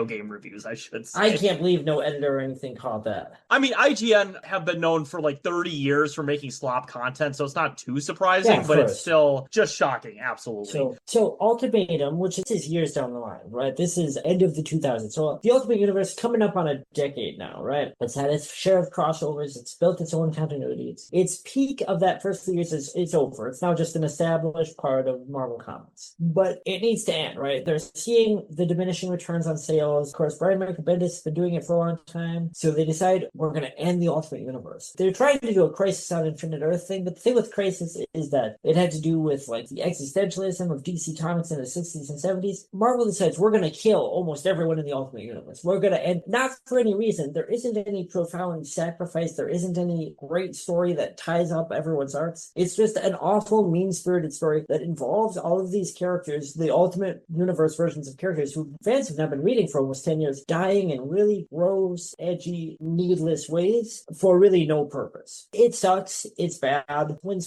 game reviews, I should say. I can't believe no editor or anything called that. I mean, IGN have been known for like 30 years for making slop content, so it's not too surprising, but it's still just shocking, absolutely. So Ultimatum, which is years down the line, right? This is end of the 2000s. So the Ultimate Universe coming up on a decade now, right? It's had its share of crossovers. It's built its own continuity. Its peak of that first few years is over. It's now just an established part of Marvel Comics. But it needs to end, right? They're seeing the diminishing returns on sales. Of course, Brian Michael Bendis has been doing it for a long time. So they decide we're going to end the Ultimate Universe. They're trying to do a Crisis on Infinite Earth thing, but the thing with Crisis is that it had to do with like the existentialism of DC Comics in the 60s and 70s. Marvel decides we're going to kill almost everyone in the Ultimate Universe. We're going to end, not for any reason. There isn't any profound sacrifice. There isn't any great story that ties up everyone's arcs. It's just an awful, mean-spirited story that involves all of these characters, the Ultimate Universe versions of characters who fans have now been reading for almost 10 years, dying in really gross, edgy, needless ways for really no purpose. It sucks. It's bad. When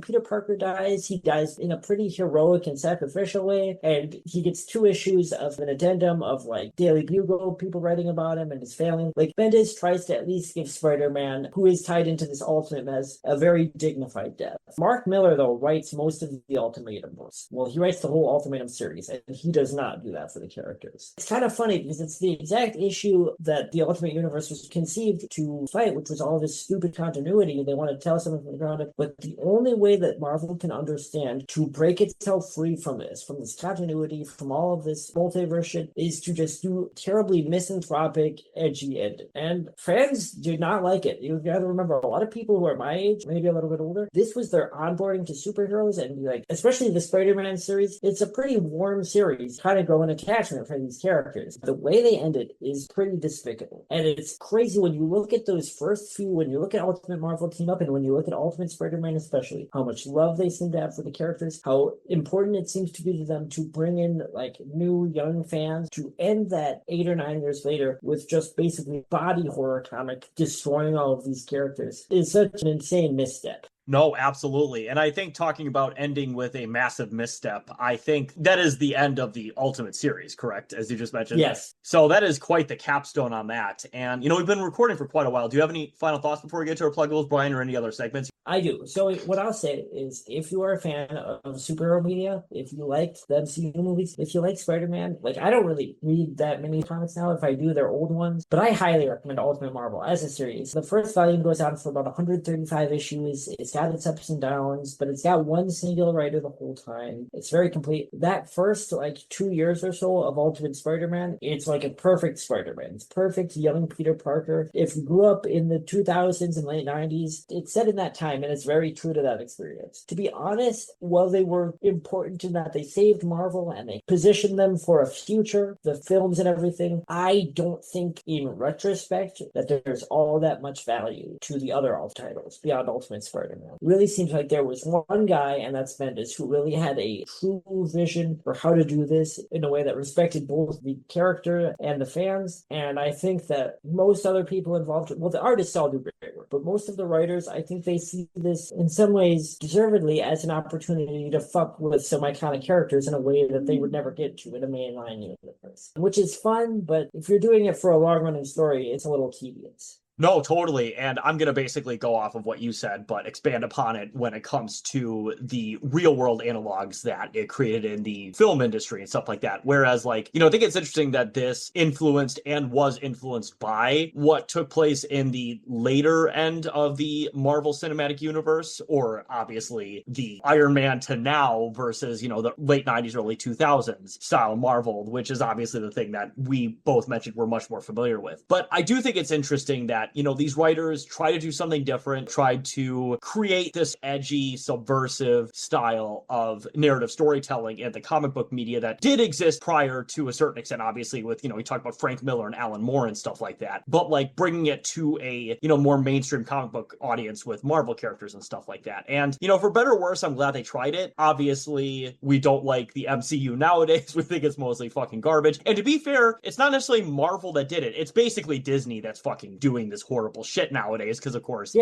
Peter Parker dies, he dies in a pretty heroic and sacrificial way, and he gets 2 issues of an addendum of like Daily Bugle people writing about him and his family. Like Bendis tries to at least give Spider-Man, who is tied into this Ultimate mess, a very dignified death. Mark Miller, though, writes most of the Ultimatum books. Well, he writes the whole Ultimatum series, and he does not do that for the characters. It's kind of funny because it's the exact issue that the Ultimate Universe was conceived to fight, which was all this stupid continuity. They want to tell something from the ground up, but the only way that Marvel can understand to break itself free from this, from this continuity, from all of this multiverse shit, is to just do terribly misanthropic, edgy ending. And fans did not like it. You gotta remember, a lot of people who are my age, maybe a little bit older, this was their onboarding to superheroes, and like, especially the Spider-Man series, it's a pretty warm series, kind of grow an attachment for these characters. The way they ended is pretty despicable. And it's crazy when you look at those first few, when you look at Ultimate Marvel Team Up, and when you look at Ultimate Spider-Man especially, how much love they seem to have for the characters, how important it seems to be to them to bring in like new young fans, to end that 8 or 9 years later with just basically body horror comic destroying all of these characters is such an insane misstep. No, absolutely. And I think talking about ending with a massive misstep, I think that is the end of the Ultimate series, correct? As you just mentioned. Yes. So that is quite the capstone on that. And, we've been recording for quite a while. Do you have any final thoughts before we get to our pluggables, Brian, or any other segments? I do. So what I'll say is, if you are a fan of superhero media, if you like the MCU movies, if you like Spider-Man, like, I don't really read that many comics now. If I do, they're old ones. But I highly recommend Ultimate Marvel as a series. The first volume goes on for about 135 issues. It's got its ups and downs, but it's got one singular writer the whole time. It's very complete. That first, 2 years or so of Ultimate Spider-Man, it's like a perfect Spider-Man. It's perfect young Peter Parker. If you grew up in the 2000s and late 90s, it's set in that time, and it's very true to that experience. To be honest, while they were important in that they saved Marvel and they positioned them for a future, the films and everything, I don't think in retrospect that there's all that much value to the other alt titles beyond Ultimate Spider-Man. It really seems like there was one guy, and that's Bendis, who really had a true vision for how to do this in a way that respected both the character and the fans. And I think that most other people involved, well, the artists all do great work, but most of the writers, I think they see this in some ways deservedly as an opportunity to fuck with some iconic characters in a way that they would never get to in a mainline universe, which is fun, but if you're doing it for a long running story, it's a little tedious. No, totally. And I'm going to basically go off of what you said, but expand upon it when it comes to the real world analogs that it created in the film industry and stuff like that. Whereas, I think it's interesting that this influenced and was influenced by what took place in the later end of the Marvel Cinematic Universe, or obviously the Iron Man to now versus, the late 90s, early 2000s style Marvel, which is obviously the thing that we both mentioned we're much more familiar with. But I do think it's interesting that these writers try to do something different, tried to create this edgy, subversive style of narrative storytelling in the comic book media that did exist prior to a certain extent, obviously, with, we talk about Frank Miller and Alan Moore and stuff like that. But bringing it to a, more mainstream comic book audience with Marvel characters and stuff like that. And, for better or worse, I'm glad they tried it. Obviously, we don't like the MCU nowadays. We think it's mostly fucking garbage. And to be fair, it's not necessarily Marvel that did it. It's basically Disney that's fucking doing this horrible shit nowadays, because of course,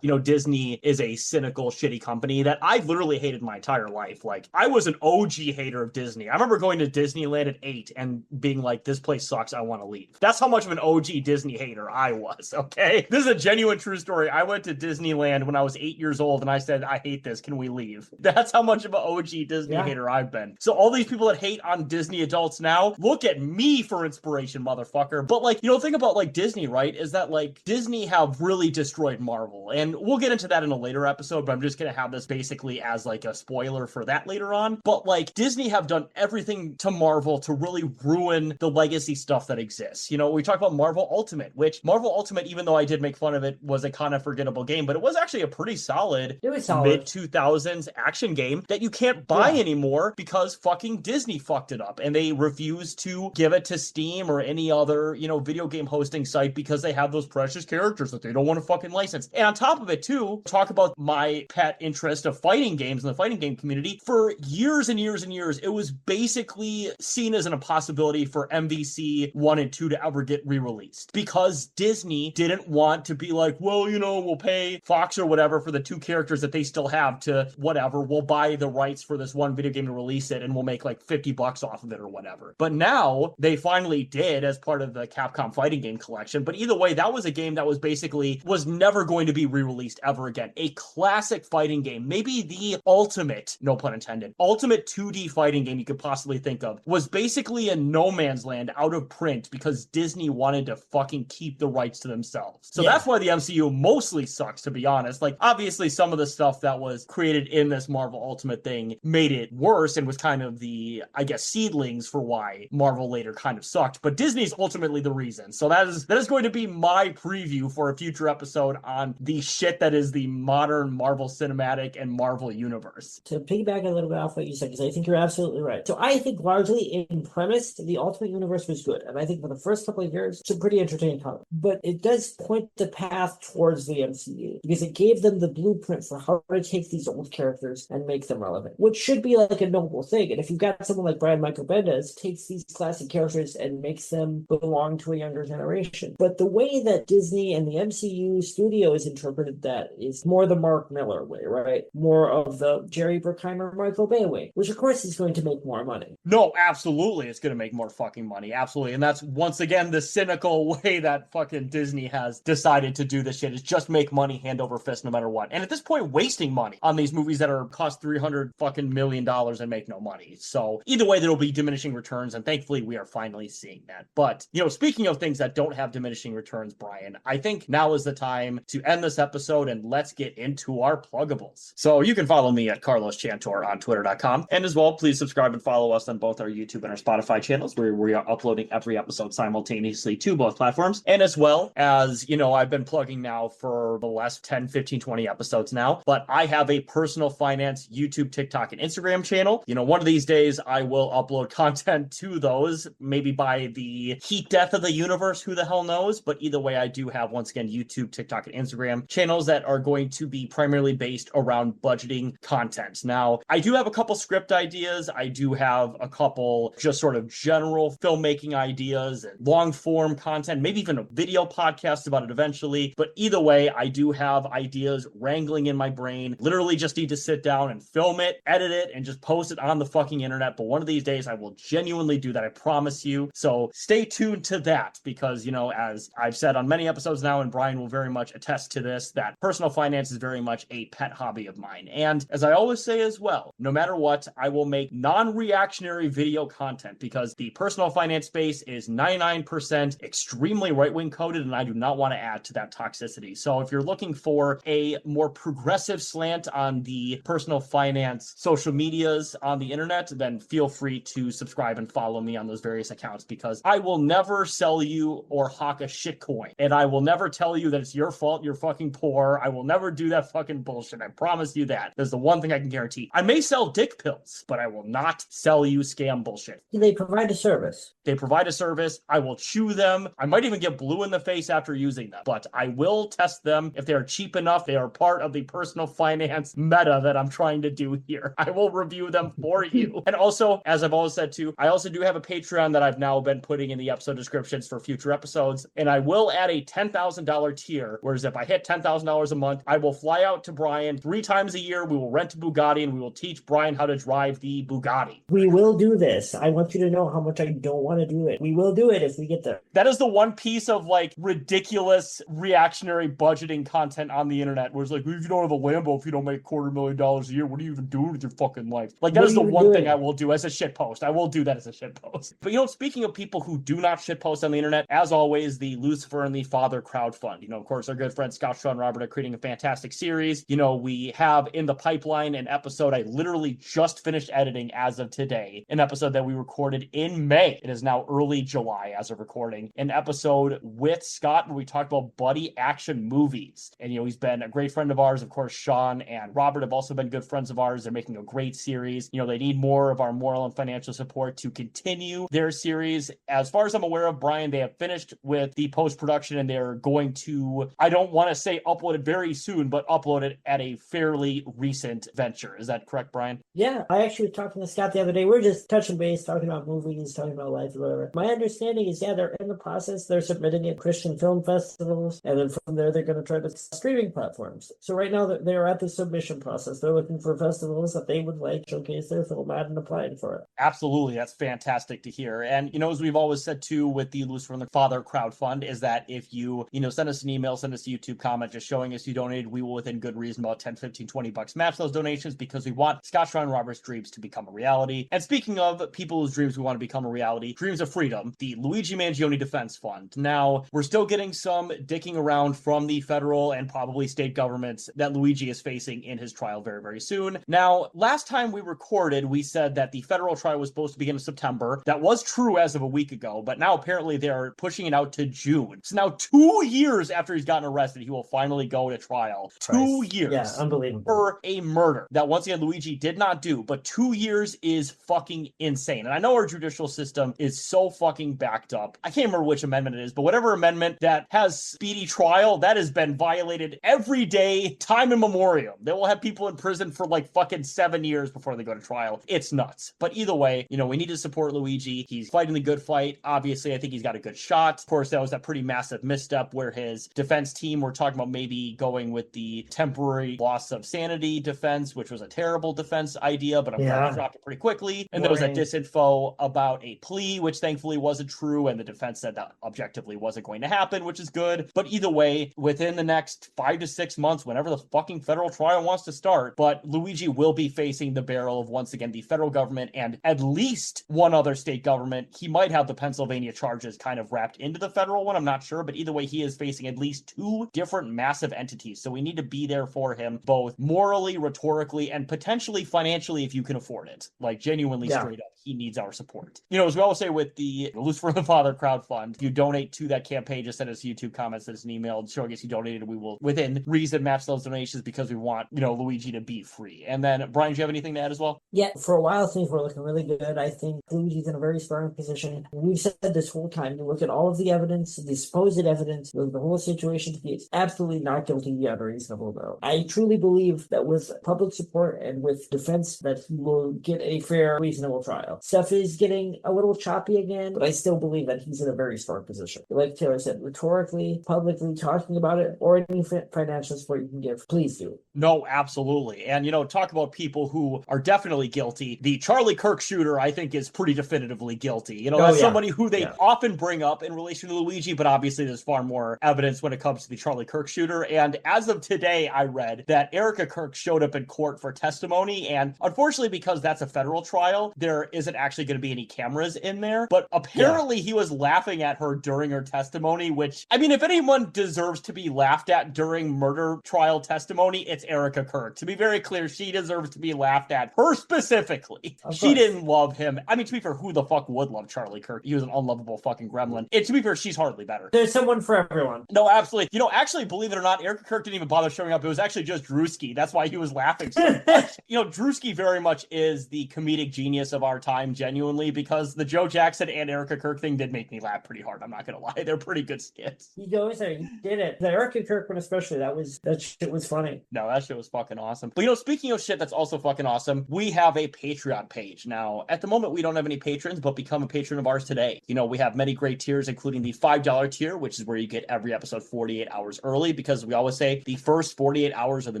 Disney is a cynical, shitty company that I've literally hated my entire life. I was an OG hater of Disney. I remember going to Disneyland at 8 and being like, this place sucks, I want to leave. That's how much of an OG Disney hater I was, okay? This is a genuine true story. I went to Disneyland when I was 8 years old and I said, I hate this, can we leave? That's how much of an OG Disney hater I've been. So all these people that hate on Disney adults now, look at me for inspiration, motherfucker. But the thing about Disney, right, is that Disney have really destroyed Marvel. And we'll get into that in a later episode, but I'm just going to have this basically as a spoiler for that later on. But Disney have done everything to Marvel to really ruin the legacy stuff that exists. We talk about Marvel Ultimate, which Marvel Ultimate, even though I did make fun of it, was a kind of forgettable game, but it was actually a pretty solid mid-2000s action game that you can't buy anymore because fucking Disney fucked it up. And they refused to give it to Steam or any other, video game hosting site because they have those precious characters that they don't want to fucking license. And on top of it too, talk about my pet interest of fighting games in the fighting game community. For years and years and years, it was basically seen as an impossibility for MVC 1 and 2 to ever get re-released because Disney didn't want to be like, well, we'll pay Fox or whatever for the 2 characters that they still have to whatever. We'll buy the rights for this one video game to release it and we'll make $50 off of it or whatever. But now they finally did as part of the Capcom fighting game collection. But either way, that was a game game that was never going to be re-released ever again. A classic fighting game, maybe the ultimate, no pun intended, ultimate 2D fighting game you could possibly think of, was basically in no man's land out of print because Disney wanted to fucking keep the rights to themselves. So that's why the MCU mostly sucks, to be honest. Like, obviously some of the stuff that was created in this Marvel Ultimate thing made it worse and was kind of the, I guess, seedlings for why Marvel later kind of sucked, but Disney's ultimately the reason. So that is going to be my preview for a future episode on the shit that is the modern Marvel Cinematic and Marvel Universe. To piggyback a little bit off what you said, because I think you're absolutely right. So I think largely in premise, the Ultimate Universe was good. And I think for the first couple of years, it's a pretty entertaining comic. But it does point the path towards the MCU, because it gave them the blueprint for how to take these old characters and make them relevant, which should be like a noble thing. And if you've got someone like Brian Michael Bendis, takes these classic characters and makes them belong to a younger generation. But the way that Disney and the MCU studios interpreted that is more the Mark Miller way, right? More of the Jerry Bruckheimer, Michael Bay way, which of course is going to make more money. No, absolutely, it's going to make more fucking money. Absolutely. And that's, once again, the cynical way that fucking Disney has decided to do this shit, is just make money hand over fist no matter what. And at this point, wasting money on these movies that are cost $300 fucking million and make no money. So either way, there'll be diminishing returns, and thankfully we are finally seeing that. But, speaking of things that don't have diminishing returns, Brian, I think now is the time to end this episode and let's get into our pluggables. So you can follow me at Carlos Chantor on twitter.com. And as well, please subscribe and follow us on both our YouTube and our Spotify channels, where we are uploading every episode simultaneously to both platforms. And as well as, I've been plugging now for the last 10, 15, 20 episodes now, but I have a personal finance YouTube, TikTok, and Instagram channel. One of these days I will upload content to those, maybe by the heat death of the universe, who the hell knows? But either way, I do have, once again, YouTube, TikTok, and Instagram channels that are going to be primarily based around budgeting content. Now, I do have a couple script ideas. I do have a couple just sort of general filmmaking ideas and long form content, maybe even a video podcast about it eventually. But either way, I do have ideas wrangling in my brain. Literally just need to sit down and film it, edit it, and just post it on the fucking internet. But one of these days I will genuinely do that, I promise you. So stay tuned to that, because, as I've said on many episodes now, and Brian will very much attest to this, that personal finance is very much a pet hobby of mine. And as I always say as well, no matter what, I will make non-reactionary video content, because the personal finance space is 99% extremely right-wing coded, and I do not want to add to that toxicity. So if you're looking for a more progressive slant on the personal finance social medias on the internet, then feel free to subscribe and follow me on those various accounts, because I will never sell you or hawk a shitcoin, and I will never tell you that it's your fault you're fucking poor. I will never do that fucking bullshit. I promise you that. That's the one thing I can guarantee. I may sell dick pills, but I will not sell you scam bullshit. They provide a service. They provide a service. I will chew them. I might even get blue in the face after using them, but I will test them. If they are cheap enough, they are part of the personal finance meta that I'm trying to do here. I will review them for you. And also, as I've always said too, I also do have a Patreon that I've now been putting in the episode descriptions for future episodes, and I will add a $10,000 tier, whereas if I hit $10,000 a month, I will fly out to Brian 3 times a year. We will rent a Bugatti, and we will teach Brian how to drive the Bugatti. We will do this. I want you to know how much I don't want to do it. We will do it if we get there. That is the one piece of ridiculous reactionary budgeting content on the internet, where it's like, if you don't have a Lambo, if you don't make $250,000 a year, what are you even doing with your fucking life? That is the one thing I will do as a shit post. I will do that as a shit post. But speaking of people who do not shit post on the internet, as always, the Lucifer and the Father crowdfund. Of course, our good friends Scott Shaw and Robert are creating a fantastic series. We have in the pipeline an episode I literally just finished editing as of today, an episode that we recorded in May. It is now early July as of recording, an episode with Scott where we talked about buddy action movies. And, he's been a great friend of ours. Of course, Sean and Robert have also been good friends of ours. They're making a great series. They need more of our moral and financial support to continue their series. As far as I'm aware of, Brian, they have finished with the post-production, and they're going to, I don't want to say upload it very soon, but upload it at a fairly recent venture. Is that correct, Brian? Yeah, I actually was talking to Scott the other day. We're just touching base, talking about movies, talking about life, or whatever. My understanding is, they're in the process. They're submitting it to Christian film festivals, and then from there, they're going to try to streaming platforms. So right now, they're at the submission process. They're looking for festivals that they would like to showcase their film at and applying for it. Absolutely. That's fantastic to hear. And, as we've always said too with the Lucifer and the Father crowdfund, is that if you, send us an email, send us a YouTube comment, just showing us you donated. We will, within good reason, about 10, 15, 20 bucks, match those donations because we want Scott Ryan Roberts' dreams to become a reality. And speaking of people whose dreams we want to become a reality, Dreams of Freedom, the Luigi Mangione Defense Fund. Now, we're still getting some dicking around from the federal and probably state governments that Luigi is facing in his trial very, very soon. Now, last time we recorded, we said that the federal trial was supposed to begin in September. That was true as of a week ago, but now apparently they're pushing it out to June. So now 2 years after he's gotten arrested, he will finally go to trial. Christ. 2 years. Yeah, unbelievable. For a murder that, once again, Luigi did not do, but 2 years is fucking insane. And I know our judicial system is so fucking backed up. I can't remember which amendment it is, but whatever amendment that has speedy trial, that has been violated every day, time immemorial. They will have people in prison for like fucking 7 years before they go to trial. It's nuts. But either way, we need to support Luigi. He's fighting the good fight. Obviously, I think he's got a good shot. Of course, that was a pretty massive misstep where his defense team were talking about maybe going with the temporary loss of sanity defense, which was a terrible defense idea, but I'm glad he dropped it pretty quickly. And there was a disinfo about a plea, which thankfully wasn't true, and the defense said that objectively wasn't going to happen, which is good. But either way, within the next 5 to 6 months, whenever the fucking federal trial wants to start, but Luigi will be facing the barrel of, once again, the federal government and at least one other state government. He might have the Pennsylvania charges kind of wrapped into the federal one, I'm not sure, but either way, he is facing at least 2 different massive entities. So we need to be there for him, both morally, rhetorically, and potentially financially if you can afford it. Like, genuinely straight up, he needs our support. As we always say with the Lucifer And The Father crowdfund, if you donate to that campaign, just send us YouTube comments, send us an email showing us you donated. We will, within reason, match those donations because we want, Luigi to be free. And then, Brian, do you have anything to add as well? Yeah, for a while, things were looking really good. I think Luigi's in a very strong position. We've said this whole time, you look at all of the evidence, the supposed evidence, the whole situation, he is absolutely not guilty beyond a reasonable doubt. I truly believe that with public support and with defense that he will get a fair, reasonable trial. Stuff is getting a little choppy again, but I still believe that he's in a very strong position. Like Taylor said, rhetorically, publicly talking about it, or any financial support you can give, please do. No, absolutely. And, talk about people who are definitely guilty. The Charlie Kirk shooter, I think, is pretty definitively guilty. That's somebody who they often bring up in relation to Luigi, but obviously there's far more evidence when it comes to the Charlie Kirk shooter. And as of today, I read that Erica Kirk showed up in court for testimony. And unfortunately, because that's a federal trial, there isn't actually going to be any cameras in there. But apparently he was laughing at her during her testimony, which, I mean, if anyone deserves to be laughed at during murder trial testimony, it's Erica Kirk. To be very clear, she deserves to be laughed at. Her specifically. She didn't love him. I mean, to be fair, who the fuck would love Charlie Kirk? He was an unlovable fucking gremlin. And to be fair, she's hardly better. There's someone for everyone. No, absolutely. Actually, believe it or not, Erica Kirk didn't even bother showing up. It was actually just Drewski. That's why he was laughing so much. Drewski very much is the comedic genius of our time, genuinely, because the Joe Jackson and Erica Kirk thing did make me laugh pretty hard. I'm not going to lie. They're pretty good skits. He goes there. He did it. The Erica Kirk one especially, that shit was funny. No, that shit was fucking awesome. But, speaking of shit that's also fucking awesome, we have a Patreon page. Now, at the moment, we don't have any patrons, but become a patron of ours today. We have many great tiers, including the $5 tier, which is where you get every episode 48 hours early, because we always say the first 48 hours are the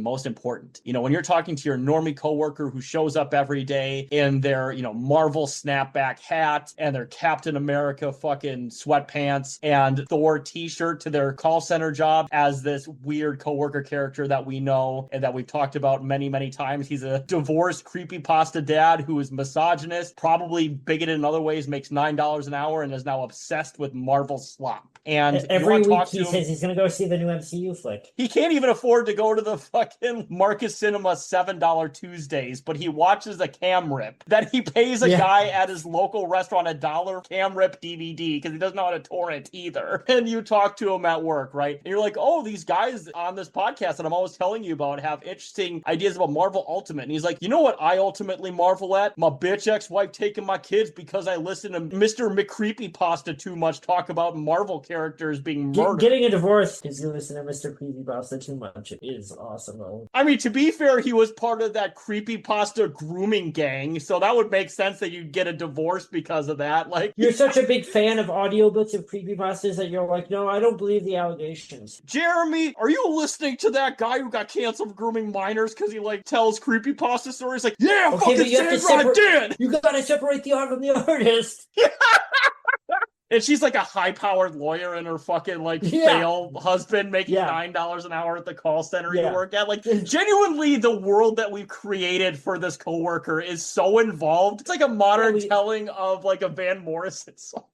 most important. When you're talking to your normie coworker who shows up every day in their, Marvel snapback hat and their Captain America fucking sweatpants and Thor t-shirt to their call center job as this weird coworker character that we know and that we've talked about many, many times. He's a divorced creepypasta dad who is misogynist, probably bigoted in other ways, makes $9 an hour, and is now obsessed with Marvel slop. And every week he says he's going to go see the new MCU flick. He can't even afford to go to the fucking Marcus Cinema $7 Tuesdays, but he watches a cam rip that he pays a guy at his local restaurant $1 cam rip DVD because he doesn't know how to torrent either. And you talk to him at work, right? And you're like, oh, these guys on this podcast that I'm always telling you about have interesting ideas about Marvel Ultimate. And he's like, you know what I ultimately marvel at? My bitch ex-wife taking my kids because I listen to Mr. McCreepypasta too much talk about Marvel characters being murdered. Getting a divorce because you listen to Mr. Creepypasta too much. It is awesome, though. I mean, to be fair, he was part of that creepypasta grooming gang, so that would make sense that you'd get a divorce because of that. Like, you're such a big fan of audiobooks of creepypastas that you're like, no, I don't believe the allegations. Jeremy, are you listening to that guy who got canceled for grooming minors because he tells creepypasta stories? Like, yeah, okay, fucking Sandra, I did. You gotta separate the art from the artist. And she's like a high-powered lawyer and her fucking like fail husband making $9 an hour at the call center you work at. Like genuinely the world that we've created for this coworker is so involved. It's like a modern telling of like a Van Morrison song.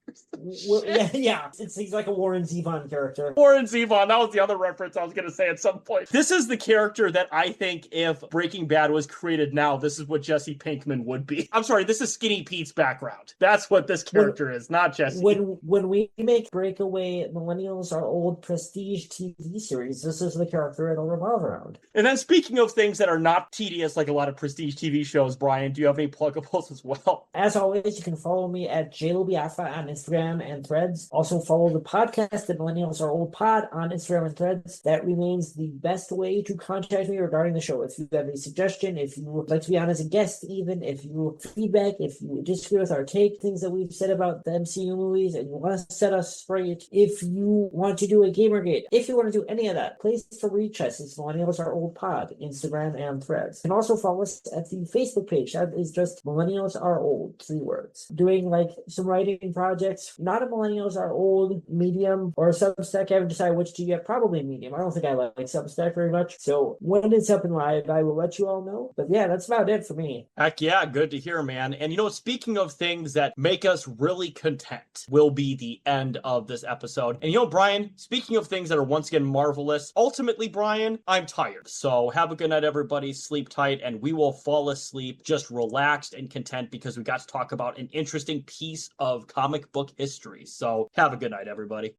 He's like a Warren Zevon character. Warren Zevon, that was the other reference I was going to say at some point. This is the character that I think if Breaking Bad was created now, this is what Jesse Pinkman would be. I'm sorry, this is Skinny Pete's background. That's what this character is, not Jesse. When we make Breakaway Millennials, our old prestige TV series, this is the character it'll revolve around. And then speaking of things that are not tedious like a lot of prestige TV shows, Brian, do you have any pluggables as well? As always, you can follow me at JLobiafa on Instagram and Threads. Also follow the podcast at Millennials Are Old Pod on Instagram and Threads. That remains the best way to contact me regarding the show. If you have a suggestion, if you would like to be on as a guest, even if you feedback, if you disagree with our take, things that we've said about the MCU movies, and you want to set us straight, if you want to do a Gamergate, if you want to do any of that, place to reach us. It's Millennials Are Old Pod, Instagram and Threads. You can also follow us at the Facebook page. That is just Millennials Are Old, 3 words. Doing like some writing projects. Not a Millennials Are Old, Medium, or Substack. I haven't decided which to get. Probably Medium. I don't think I like Substack very much. So when it's up and live, I will let you all know. But yeah, that's about it for me. Heck yeah, good to hear, man. And you know, speaking of things that make us really content, will be the end of this episode. And you know, Brian, speaking of things that are once again marvelous, ultimately, Brian, I'm tired. So have a good night, everybody. Sleep tight, and we will fall asleep just relaxed and content because we got to talk about an interesting piece of comic book history. So have a good night, everybody.